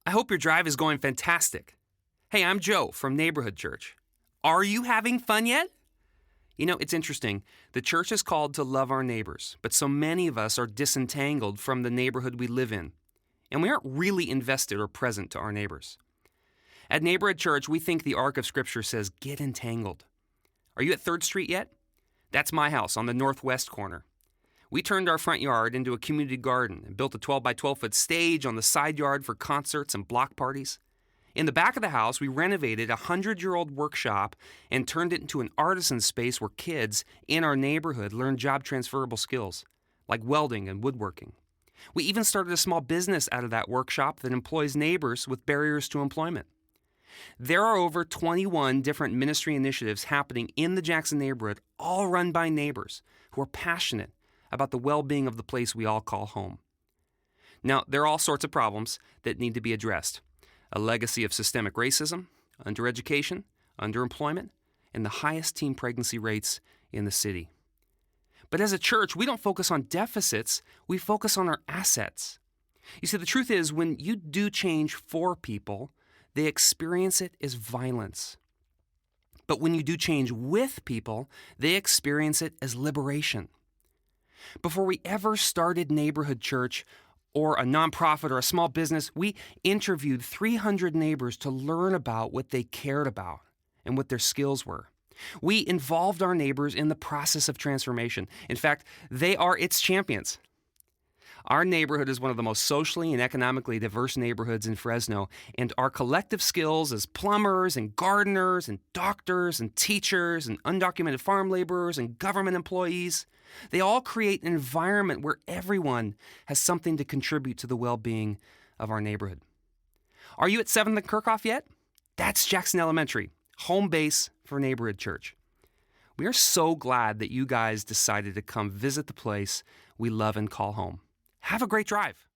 I hope your drive is going fantastic. Hey, I'm Joe from Neighborhood Church. Are you having fun yet? You know, it's interesting. The church is called to love our neighbors, but so many of us are disentangled from the neighborhood we live in, and we aren't really invested or present to our neighbors. At Neighborhood Church, we think the arc of Scripture says, get entangled. Are you at 3rd Street yet? That's my house on the northwest corner. We turned our front yard into a community garden and built a 12 by 12 foot stage on the side yard for concerts and block parties. In the back of the house, we renovated a 100-year-old workshop and turned it into an artisan space where kids in our neighborhood learn job transferable skills, like welding and woodworking. We even started a small business out of that workshop that employs neighbors with barriers to employment. There are over 21 different ministry initiatives happening in the Jackson neighborhood, all run by neighbors who are passionate about the well-being of the place we all call home. Now, there are all sorts of problems that need to be addressed. A legacy of systemic racism, undereducation, underemployment, and the highest teen pregnancy rates in the city. But as a church, we don't focus on deficits, we focus on our assets. You see, the truth is, when you do change for people, they experience it as violence. But when you do change with people, they experience it as liberation. Before we ever started Neighborhood Church, or a nonprofit or a small business, we interviewed 300 neighbors to learn about what they cared about and what their skills were. We involved our neighbors in the process of transformation. In fact, they are its champions. Our neighborhood is one of the most socially and economically diverse neighborhoods in Fresno, and our collective skills as plumbers and gardeners and doctors and teachers and undocumented farm laborers and government employees, they all create an environment where everyone has something to contribute to the well-being of our neighborhood. Are you at 7th and Kirkhoff yet? That's Jackson Elementary, home base for Neighborhood Church. We are so glad that you guys decided to come visit the place we love and call home. Have a great drive.